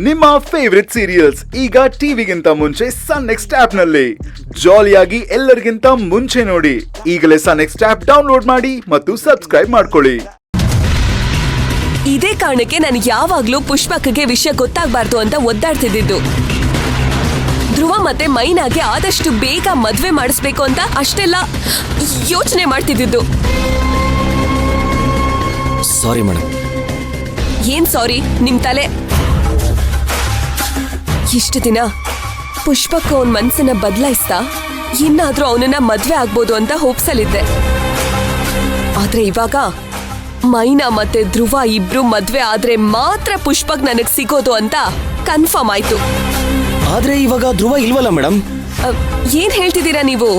ನಿಮ್ಮ favourite serials ಈಗ ಟಿವಿಗಿಂತ ಮುಂಚೆ ಸನ್ ನೆಕ್ಸ್ಟ್ ಆಪ್ ನಲ್ಲಿ ಜಾಲಿಯಾಗಿ ಎಲ್ಲರಿಗಿಂತ ಮುಂಚೆ ನೋಡಿ. ಈಗಲೇ ಸನ್ ನೆಕ್ಸ್ಟ್ ಆಪ್ ಡೌನ್ಲೋಡ್ ಮಾಡಿ ಮತ್ತು ಸಬ್ಸ್ಕ್ರೈಬ್ ಮಾಡ್ಕೊಳ್ಳಿ. ಇದೇ ಕಾರಣಕ್ಕೆ ನಾನು ಯಾವಾಗ್ಲೂ ಪುಷ್ಪಕ್ಗೆ ವಿಷಯ ಗೊತ್ತಾಗಬಾರ್ದು ಅಂತ ಒದ್ದಾಡ್ತಿದ್ದು. ಧ್ರುವ ಮತ್ತೆ ಮೈನಾಗೆ ಆದಷ್ಟು ಬೇಗ ಮದ್ವೆ ಮಾಡಿಸ್ಬೇಕು ಅಂತ ಅಷ್ಟೆಲ್ಲ ಯೋಚನೆ ಮಾಡ್ತಿದ್ದು. Sorry madam. ಏನ್ ಸಾರಿ? ನಿಮ್ ತಲೆ. ಇಷ್ಟು ದಿನ ಪುಷ್ಪಕ್ ಅವನ್ ಮನ್ಸನ್ನ ಬದಲಾಯಿಸ್ತಾ ಇನ್ನಾದ್ರೂ ಅವನನ್ನ ಮದ್ವೆ ಆಗ್ಬೋದು ಅಂತ ಹೋಪ್ಸಲಿದ್ದೆ. ಆದ್ರೆ ಇವಾಗ ಮೈನಾ ಮತ್ತೆ ಧ್ರುವ ಇಬ್ರು ಮದ್ವೆ ಆದ್ರೆ ಮಾತ್ರ ಪುಷ್ಪಕ್ ನನಗ್ ಸಿಗೋದು ಅಂತ ಕನ್ಫರ್ಮ್ ಆಯ್ತು. ಆದ್ರೆ ಇವಾಗ ಧ್ರುವ ಇಲ್ವಲ್ಲ ಮೇಡಮ್. ಏನ್ ಹೇಳ್ತಿದ್ದೀರಾ ನೀವು?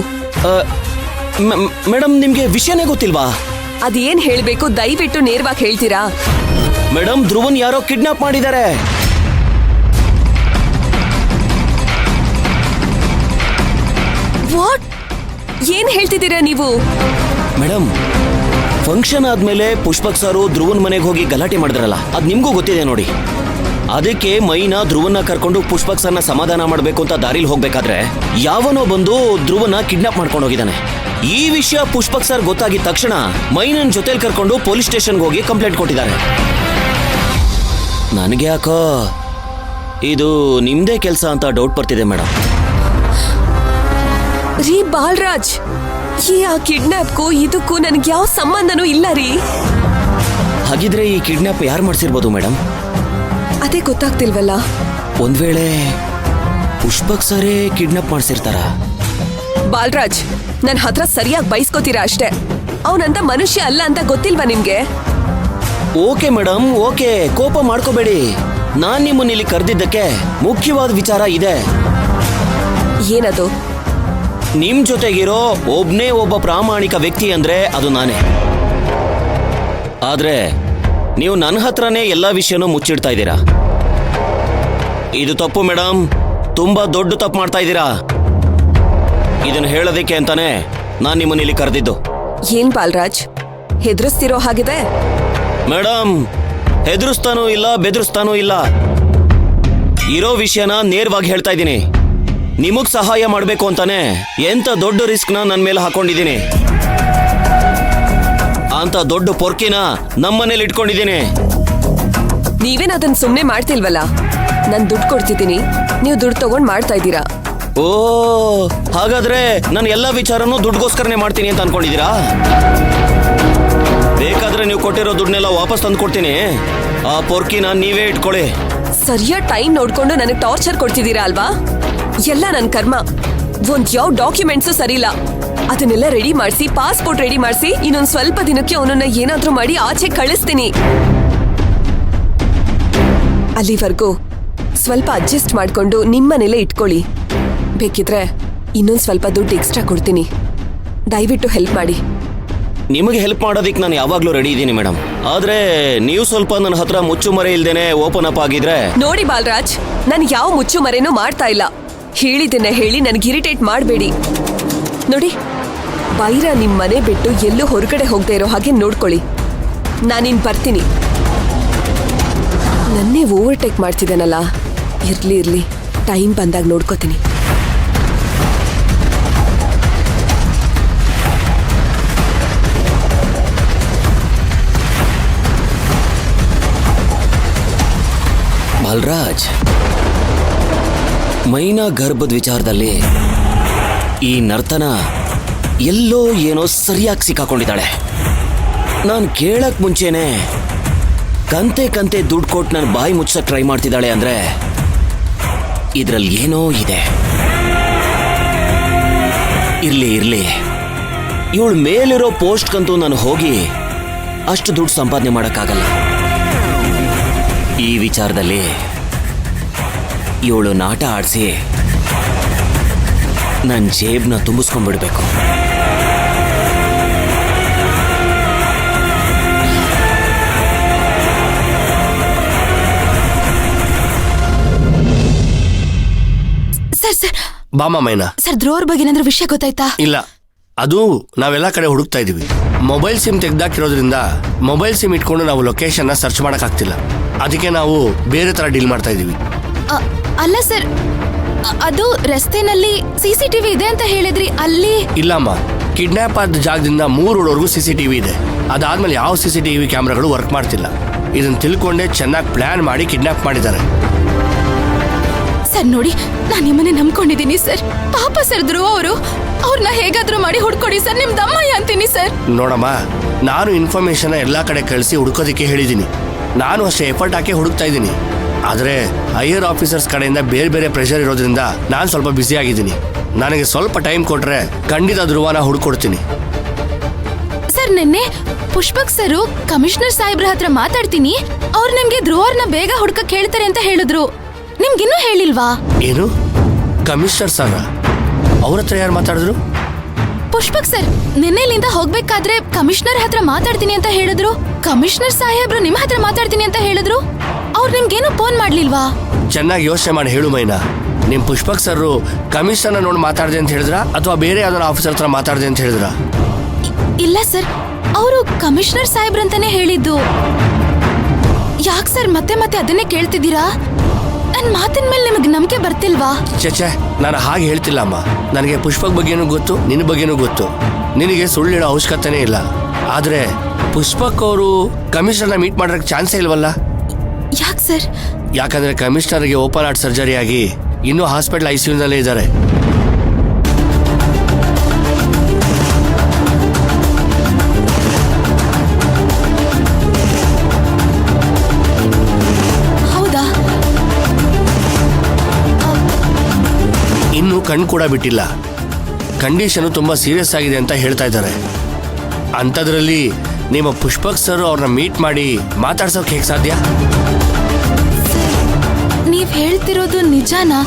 ಮೇಡಮ್ ನಿಮ್ಗೆ ವಿಷಯನೇ ಗೊತ್ತಿಲ್ವಾ? ಅದೇನ್ ಹೇಳ್ಬೇಕು ದಯವಿಟ್ಟು ನೇರವಾಗಿ ಹೇಳ್ತೀರಾ? ಮೇಡಮ್ ಧ್ರುವನ್ ಯಾರೋ ಕಿಡ್ನಾಪ್ ಮಾಡಿದ್ದಾರೆ. ವಾಟ್? ಏನ್ ಹೇಳ್ತಿದ್ದೀರಾ ನೀವು? ಮೇಡಮ್ ಫಂಕ್ಷನ್ ಆದ್ಮೇಲೆ ಪುಷ್ಪಕ್ ಸಾರು ಧ್ರುವನ್ ಮನೆಗೆ ಹೋಗಿ ಗಲಾಟೆ ಮಾಡಿದ್ರಲ್ಲ, ಅದ್ ನಿಮ್ಗೂ ಗೊತ್ತಿದೆ ನೋಡಿ. ಅದಕ್ಕೆ ಮೈನಾ ಧ್ರುವನ್ನ ಕರ್ಕೊಂಡು ಪುಷ್ಪಕ್ ಸರ್ನ ಸಮಾಧಾನ ಮಾಡ್ಬೇಕು ಅಂತ ದಾರಿಲಿ ಹೋಗ್ಬೇಕಾದ್ರೆ ಯಾವನೋ ಬಂದು ಧ್ರುವನ್ನ ಕಿಡ್ನಾಪ್ ಮಾಡ್ಕೊಂಡು ಹೋಗಿದ್ದಾನೆ. ಈ ವಿಷಯ ಪುಷ್ಪಕ್ ಸರ್ ಗೊತ್ತಾಗಿದ ತಕ್ಷಣ ಮೈನನ್ ಜೊತೆಲಿ ಕರ್ಕೊಂಡು ಪೊಲೀಸ್ ಸ್ಟೇಷನ್ಗೆ ಹೋಗಿ ಕಂಪ್ಲೇಂಟ್ ಕೊಟ್ಟಿದ್ದಾರೆ. ನನಗೆ ಯಾಕೋ ಇದು ನಿಮ್ದೇ ಕೆಲಸ ಅಂತ ಡೌಟ್ ಬರ್ತಿದೆ ಮೇಡಮ್. ರೀ ಬಾಲರಾಜ್, ಆ ಕಿಡ್ನಾಪ್ಗೂ ಇದಕ್ಕೂ ನನಗೆ ಯಾವ ಸಂಬಂಧನೂ ಇಲ್ಲ ರೀ. ಹಾಗಿದ್ರೆ ಈ ಕಿಡ್ನಾಪ್ ಯಾರು ಮಾಡ್ಸಿರ್ಬೋದು ಮೇಡಮ್? ಅದೇ ಗೊತ್ತಾಗ್ತಿಲ್ವಲ್ಲ. ಒಂದ್ ವೇಳೆ ಪುಷ್ಪಕ್ ಸರೇ ಕಿಡ್ನಾಪ್ ಮಾಡ್ಸಿರ್ತಾರ? ಬಾಲರಾಜ್, ನನ್ ಹತ್ರ ಸರಿಯಾಗಿ ಬೈಸ್ಕೋತೀರಾ ಅಷ್ಟೇ. ಅವನಂತ ಮನುಷ್ಯ ಅಲ್ಲ ಅಂತ ಗೊತ್ತಿಲ್ವಾ ನಿಮ್ಗೆ? ಓಕೆ ಮೇಡಮ್, ಓಕೆ, ಕೋಪ ಮಾಡ್ಕೋಬೇಡಿ. ನಾನ್ ನಿಮ್ಮನ್ನ ಇಲ್ಲಿ ಕರೆದಿದ್ದಕ್ಕೆ ಮುಖ್ಯವಾದ ವಿಚಾರ ಇದೆ. ಏನದು? ನಿಮ್ ಜೊತೆಗಿರೋ ಒಬ್ನೇ ಒಬ್ಬ ಪ್ರಾಮಾಣಿಕ ವ್ಯಕ್ತಿ ಅಂದ್ರೆ ಅದು ನಾನೇ. ಆದ್ರೆ ನೀವು ನನ್ನ ಹತ್ರನೇ ಎಲ್ಲಾ ವಿಷಯನೂ ಮುಚ್ಚಿಡ್ತಾ ಇದ್ದೀರಾ. ಇದು ತಪ್ಪು ಮೇಡಮ್, ತುಂಬಾ ದೊಡ್ಡ ತಪ್ಪು ಮಾಡ್ತಾ ಇದ್ದೀರಾ. ಇದನ್ನ ಹೇಳೋದಕ್ಕೆ ಅಂತಾನೆ ನಾನ್ ನಿಮ್ಮನ್ನ ಇಲ್ಲಿ ಕರೆದಿದ್ದು. ಏನ್ ಬಾಲರಾಜ್, ಹೆದರಿಸ್ತಿರೋ ಹಾಗಿದೆ? ಮೇಡಮ್ ಹೆದರಿಸ್ತಾನೂ ಇಲ್ಲ, ಬೆದರಿಸ್ತಾನೂ ಇಲ್ಲ. ಇರೋ ವಿಷಯನ ನೇರವಾಗಿ ಹೇಳ್ತಾ ಇದ್ದೀನಿ. ನಿಮಗ್ ಸಹಾಯ ಮಾಡ್ಬೇಕು ಅಂತಾನೆ ಎಂತ ದೊಡ್ಡ ರಿಸ್ಕ್ ನನ್ನ ಮೇಲೆ ಹಾಕೊಂಡಿದ್ದೀನಿ. ಅಂತ ದೊಡ್ಡ ಪೊರ್ಕಿನ ನಮ್ಮನೇಲಿ ಇಟ್ಕೊಂಡಿದ್ದೀನಿ. ನೀವೇನ್ ಅದನ್ನ ಸುಮ್ನೆ ಮಾಡ್ತಿಲ್ವಲ್ಲ. ನಾನ್ ದುಡ್ಡು ಕೊಡ್ತಿದ್ದೀನಿ, ನೀವು ದುಡ್ಡು ತಗೊಂಡ್ ಮಾಡ್ತಾ ಇದ್ದೀರಾ. ಓ, ಹಾಗಾದ್ರೆ ನಾನು ಎಲ್ಲಾ ವಿಚಾರನೂ ದುಡ್ಗೋಸ್ಕರನೇ ಮಾಡ್ತೀನಿ ಅಂತ ಅನ್ಕೊಂಡಿದ್ದೀರಾ? ಬೇಕಾದ್ರೆ ನೀವು ಕೊಟ್ಟಿರೋ ದುಡ್ಡನ್ನೆಲ್ಲ ವಾಪಸ್ ತಂದು ಕೊಡ್ತೀನಿ. ಆ ಪೊರ್ಕಿನ ನೀವೇ ಇಟ್ಕೊಳ್ಳಿ. ಸರಿಯಾದ ಟೈಮ್ ನೋಡ್ಕೊಂಡು ನನಗೆ ಟಾರ್ಚರ್ ಕೊಡ್ತಿದ್ದೀರಾ ಅಲ್ವಾ? ಎಲ್ಲ ನನ್ ಕರ್ಮ. ಒಂದ್ ಯಾವ ಡಾಕ್ಯುಮೆಂಟ್ಸು ಸರಿ ಇಲ್ಲ. ಅದನ್ನೆಲ್ಲ ರೆಡಿ ಮಾಡಿಸಿ, ಪಾಸ್ಪೋರ್ಟ್ ರೆಡಿ ಮಾಡಿಸಿ, ಇನ್ನೊಂದ್ ಸ್ವಲ್ಪ ದಿನಕ್ಕೆ ಅವನನ್ನ ಏನಾದ್ರೂ ಮಾಡಿ ಆಚೆ ಕಳಿಸ್ತೀನಿ. ಅಲ್ಲಿವರೆಗೂ ಸ್ವಲ್ಪ ಅಡ್ಜಸ್ಟ್ ಮಾಡ್ಕೊಂಡು ನಿಮ್ಮನೇಲೆ ಇಟ್ಕೊಳ್ಳಿ. ಬೇಕಿದ್ರೆ ಇನ್ನೊಂದ್ ಸ್ವಲ್ಪ ದುಡ್ಡು ಎಕ್ಸ್ಟ್ರಾ ಕೊಡ್ತೀನಿ. ದಯವಿಟ್ಟು ಹೆಲ್ಪ್ ಮಾಡಿ. ನಿಮಗೆ ಹೆಲ್ಪ್ ಮಾಡೋದಿಕ್ ನಾನು ಯಾವಾಗ್ಲೂ ರೆಡಿ ಇದ್ದೀನಿ ಮೇಡಮ್. ಆದ್ರೆ ನೀವು ಸ್ವಲ್ಪ ನನ್ನ ಹತ್ರ ಮುಚ್ಚುಮರೆ ಇಲ್ದೇನೆ ಓಪನ್ ಅಪ್ ಆಗಿದ್ರೆ. ನೋಡಿ ಬಾಲರಾಜ್, ನಾನು ಯಾವ ಮುಚ್ಚುಮರೆನೂ ಮಾಡ್ತಾ ಇಲ್ಲ. ಹೇಳಿದ್ದನ್ನ ಹೇಳಿ ನನಗೆ ಇರಿಟೇಟ್ ಮಾಡಬೇಡಿ. ನೋಡಿ, ಬೈರ ನಿಮ್ ಮನೆ ಬಿಟ್ಟು ಎಲ್ಲೂ ಹೊರಗಡೆ ಹೋಗದೆ ಇರೋ ಹಾಗೆ ನೋಡ್ಕೊಳ್ಳಿ. ನಾನಿನ್ ಬರ್ತೀನಿ. ನನ್ನೇ ಓವರ್ಟೇಕ್ ಮಾಡ್ತಿದ್ದೇನಲ್ಲ. ಇರ್ಲಿ, ಟೈಮ್ ಬಂದಾಗ ನೋಡ್ಕೋತೀನಿ. ಬಾಲರಾಜ್, ಮೈನಾ ಗರ್ಭದ ವಿಚಾರದಲ್ಲಿ ಈ ನರ್ತನ ಎಲ್ಲೋ ಏನೋ ಸರಿಯಾಗಿ ಸಿಕ್ಕಾಕೊಂಡಿದ್ದಾಳೆ. ನಾನು ಕೇಳಕ್ ಮುಂಚೆನೆ ಕಂತೆ ದುಡ್ಡು ಕೊಟ್ಟು ನನ್ನ ಬಾಯಿ ಮುಚ್ಚಕ್ ಟ್ರೈ ಮಾಡ್ತಿದ್ದಾಳೆ ಅಂದ್ರೆ ಇದ್ರಲ್ಲಿ ಏನೋ ಇದೆ. ಇರ್ಲಿ, ಇವಳು ಮೇಲಿರೋ ಪೋಸ್ಟ್ಗಂತೂ ನಾನು ಹೋಗಿ ಅಷ್ಟು ದುಡ್ಡು ಸಂಪಾದನೆ ಮಾಡೋಕ್ಕಾಗಲ್ಲ. ಈ ವಿಚಾರದಲ್ಲಿ ಇವಳು ನಾಟ ಆಡಿಸಿ ನನ್ನ ಜೇಬ್ನ ತುಂಬಿಸ್ಕೊಂಡ್ಬಿಡ್ಬೇಕು. ಸರ್ ಬಾಮ ಮೈನಾ. ಸರ್, ಧ್ರುವರ ಬಗ್ಗೆ ಏನಾದ್ರೂ ವಿಷಯ ಗೊತ್ತಾಯ್ತಾ? ಇಲ್ಲ, ಅದು ನಾವೆಲ್ಲ ಕಡೆ ಹುಡುಕ್ತಾ ಇದೀವಿ. ಮೊಬೈಲ್ ಸಿಮ್ ತೆಗ್ದಾಕಿರೋದ್ರಿಂದ ಮೊಬೈಲ್ ಸಿಮ್ ಇಟ್ಕೊಂಡು ನಾವು ಲೊಕೇಶನ್ನ ಸರ್ಚ್ ಮಾಡೋಕ್ಕಾಗ್ತಿಲ್ಲ. ಅದಕ್ಕೆ ನಾವು ಬೇರೆ ಥರ ಡೀಲ್ ಮಾಡ್ತಾ ಇದೀವಿ. ಅಲ್ಲ ಸರ್, ಅದು ರಸ್ತೆನಲ್ಲಿ CCTV ಇದೆ ಅಂತ ಹೇಳಿದ್ರಿ, ಅಲ್ಲಿ ಇಲ್ಲಮ್ಮ, ಕಿಡ್ನಾಪ್ ಆದ ಜಾಗದಿಂದ 3 ರೋಡ್ವರೆಗೂ CCTV ಇದೆ. ಅದಾದ್ಮೇಲೆ ಯಾವ CCTV ಕ್ಯಾಮ್ರಾಗಳು ವರ್ಕ್ ಮಾಡ್ತಿಲ್ಲ. ಇದನ್ನ ತಿಳ್ಕೊಂಡೆ ಚೆನ್ನಾಗಿ ಪ್ಲಾನ್ ಮಾಡಿ ಕಿಡ್ನಾಪ್ ಮಾಡಿದ್ದಾರೆ. ಸರ್ ನೋಡಿ, ನಾನು ನಿಮ್ಮನ್ನೇ ನಂಬ್ಕೊಂಡಿದ್ದೀನಿ ಸರ್. ಪಾಪ ಸರ್ ಧ್ರುವ ಅವರು, ಅವ್ರನ್ನ ಹೇಗಾದ್ರೂ ಮಾಡಿ ಹುಡ್ಕೊಡಿ ಸರ್, ನಿಮ್ ದಮ್ಮಯ್ಯ ಅಂತೀನಿ ಸರ್. ನೋಡಮ್ಮ, ನಾನು ಇನ್ಫಾರ್ಮೇಶನ್ ಎಲ್ಲಾ ಕಡೆ ಕಳಿಸಿ ಹುಡುಕೋದಕ್ಕೆ ಹೇಳಿದ್ದೀನಿ. ನಾನು ಅಷ್ಟೇ ಎಫರ್ಟ್ ಹಾಕಿ ಹುಡುಕ್ತಾ ಇದ್ದೀನಿ. ಆದರೆ ಹೈಯರ್ ಆಫೀಸರ್ಸ್ ಕಡೆಯಿಂದ ಬೇರೆ ಬೇರೆ ಪ್ರೆಷರ್ ಇರೋದ್ರಿಂದ ನಾನು ಸ್ವಲ್ಪ ಬ್ಯುಸಿ ಆಗಿದ್ದೀನಿ. ನನಗೆ ಸ್ವಲ್ಪ ಟೈಮ್ ಕೊಟ್ರೆ ಖಂಡಿತ ಧ್ರುವನ ಹುಡುಕೊಡ್ತೀನಿ. ಸರ್, ನಿನ್ನೆ ಪುಷ್ಪಕ್ ಸರ್ ಕಮಿಷನರ್ ಸಾಹೇಬ್ರ ಹತ್ರ ಮಾತಾಡ್ತೀನಿ, ಅವ್ರು ನಿಮ್ಗೆ ಧ್ರುವರ್ನ ಬೇಗ ಹುಡ್ಕಕ್ ಹೇಳ್ತಾರೆ ಅಂತ ಹೇಳಿದ್ರು. ನಿಮ್ಗಿನ್ನೂ ಹೇಳಿಲ್ವಾ? ಏನು, ಕಮಿಷನರ್ ಸರ್ ಅವ್ರ ಹತ್ರ ಯಾರು ಮಾತಾಡಿದ್ರು? ಪುಷ್ಪಕ್ ಸರ್ ನಿನ್ನೆಲಿಂದ ಹೋಗ್ಬೇಕಾದ್ರೆ ಕಮಿಷನರ್ ಹತ್ರ ಮಾತಾಡ್ತೀನಿ ಅಂತ ಹೇಳಿದ್ರು. ಕಮಿಷನರ್ ಸಾಹೇಬ್ರು ನಿಮ್ ಹತ್ರ ಮಾತಾಡ್ತೀನಿ ಅಂತ ಹೇಳಿದ್ರು. ಅವ್ರು ನಿಮ್ಗೇನು ಫೋನ್ ಮಾಡ್ಲಿಲ್ವಾ? ಚೆನ್ನಾಗಿ ಯೋಚನೆ ಮಾಡಿ ಹೇಳು ಮೈನಾ. ನಿಮ್ ಪುಷ್ಪಕ್ ಸರ್ ಕಮಿಷನರ್ ನೋಡಿ ಮಾತಾಡಿದೆ ಅಂತ ಹೇಳಿದ್ರ ಅಥವಾ ಬೇರೆ ಯಾವ್ದಾರ ಆಫೀಸರ್ ಹತ್ರ ಮಾತಾಡಿದೆ ಅಂತ ಹೇಳಿದ್ರ? ಇಲ್ಲ ಸರ್, ಅವರು ಕಮಿಷನರ್ ಸಾಹೇಬ್ರಂತಾನೆ ಹೇಳಿದ್ದು. ಯಾಕೆ ಸರ್ ಮತ್ತೆ ಮತ್ತೆ ಅದನ್ನೇ ಕೇಳ್ತಿದ್ದೀರಾ? ನನ್ ಮಾತಿನ ಮೇಲೆ ನಿಮಗೆ ನಂಬಿಕೆ ಬರ್ತಿಲ್ವಾ? ಚೇಚೆ, ನಾನು ಹಾಗೆ ಹೇಳ್ತಿಲ್ಲ ಅಮ್ಮ. ನನಗೆ ಪುಷ್ಪಕ್ ಬಗ್ಗೆನೂ ಗೊತ್ತು, ನಿನ್ನ ಬಗ್ಗೆನೂ ಗೊತ್ತು. ನಿನಗೆ ಸುಳ್ಳು ಹೇಳೋ ಅವಶ್ಯಕತೆನೇ ಇಲ್ಲ. ಆದ್ರೆ ಪುಷ್ಪಕ್ ಅವರು ಕಮಿಷನರ್ನ ಮೀಟ್ ಮಾಡೋಕ್ಕೆ ಚಾನ್ಸೇ ಇಲ್ವಲ್ಲ? ಯಾಕೆ ಸರ್? ಯಾಕಂದ್ರೆ ಕಮಿಷನರ್ಗೆ ಓಪನ್ ಹಾರ್ಟ್ ಸರ್ಜರಿ ಆಗಿ ಇನ್ನೂ ಹಾಸ್ಪಿಟಲ್ ICUನಲ್ಲೇ ಇದ್ದಾರೆ. ಹೌದಾ? ಇನ್ನು ಕಣ್ಣು ಕೂಡ ಬಿಟ್ಟಿಲ್ಲ. ಕಂಡೀಷನ್ ತುಂಬಾ ಸೀರಿಯಸ್ ಆಗಿದೆ ಅಂತ ಹೇಳ್ತಾ ಇದ್ದಾರೆ. ಅಂಥದ್ರಲ್ಲಿ ನಿಮ್ಮ ಪುಷ್ಪಕ್ ಸರ್ ಅವ್ರನ್ನ ಮೀಟ್ ಮಾಡಿ ಮಾತಾಡ್ಸೋಕೆ ಹೇಗೆ ಸಾಧ್ಯ? ನೀವ್ ಹೇಳ್ತಿರೋದು ನಿಜಾನಾ?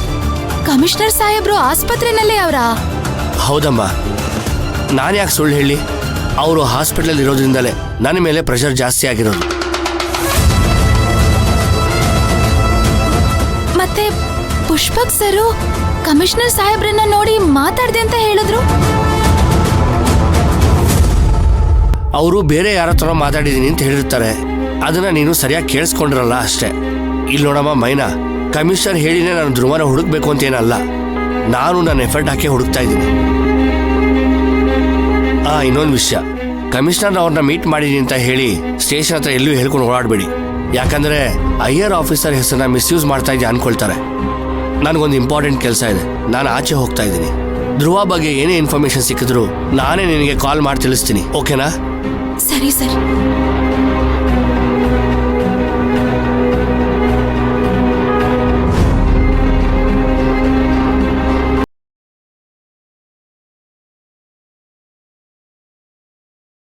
ಕಮಿಷನರ್ ಸಾಹೇಬ್ರು ಆಸ್ಪತ್ರೆನಲ್ಲೇ ಅವರಾ? ಹೌದಮ್ಮ, ನಾನು ಯಾಕೆ ಸುಳ್ಳು ಹೇಳಿ? ಅವರು ಹಾಸ್ಪಿಟಲ್ ಇರೋದ್ರಿಂದಲೇ ನನ್ನ ಮೇಲೆ ಪ್ರೆಷರ್ ಜಾಸ್ತಿ ಆಗಿರೋದು. ಮತ್ತೆ ಪುಷ್ಪಕ್ ಸರ್ ಕಮಿಷನರ್ ಸಾಹೇಬ್ರನ್ನ ನೋಡಿ ಮಾತಾಡ್ದೆ ಅಂತ ಹೇಳಿದ್ರು. ಅವರು ಬೇರೆ ಯಾರ ಹತ್ರ ಮಾತಾಡಿದೀನಿ ಅಂತ ಹೇಳಿರ್ತಾರೆ. ಅದನ್ನ ನೀನು ಸರಿಯಾಗಿ ಕೇಳಿಸ್ಕೊಂಡಿರಲ್ಲ ಅಷ್ಟೇ. ಇಲ್ಲಿ ನೋಡಮ್ಮ ಮೈನಾ, ಕಮಿಷನರ್ ಹೇಳಿನೇ ನಾನು ಧ್ರುವನ ಹುಡುಕ್ಬೇಕು ಅಂತೇನಲ್ಲ. ನಾನು ನನ್ನ ಎಫರ್ಟ್ ಹಾಕಿ ಹುಡುಕ್ತಾ ಇದ್ದೀನಿ. ಇನ್ನೊಂದು ವಿಷಯ, ಕಮಿಷನರ್ ಅವ್ರನ್ನ ಮೀಟ್ ಮಾಡಿದೀನಿ ಅಂತ ಹೇಳಿ ಸ್ಟೇಷನ್ ಹತ್ರ ಎಲ್ಲೂ ಹೇಳ್ಕೊಂಡು ಓಡಾಡಬೇಡಿ. ಯಾಕಂದ್ರೆ ಹೈಯರ್ ಆಫೀಸರ್ ಹೆಸರನ್ನ ಮಿಸ್ಯೂಸ್ ಮಾಡ್ತಾ ಇದ್ದೆ ಅನ್ಕೊಳ್ತಾರೆ. ನನಗೊಂದು ಇಂಪಾರ್ಟೆಂಟ್ ಕೆಲಸ ಇದೆ, ನಾನು ಆಚೆ ಹೋಗ್ತಾ ಇದ್ದೀನಿ. ಧ್ರುವ ಬಗ್ಗೆ ಏನೇ ಇನ್ಫಾರ್ಮೇಶನ್ ಸಿಕ್ಕಿದ್ರು ನಾನೇ ನಿನಗೆ ಕಾಲ್ ಮಾಡಿ ತಿಳಿಸ್ತೀನಿ, ಓಕೆನಾ? ಸರಿ ಸರ್.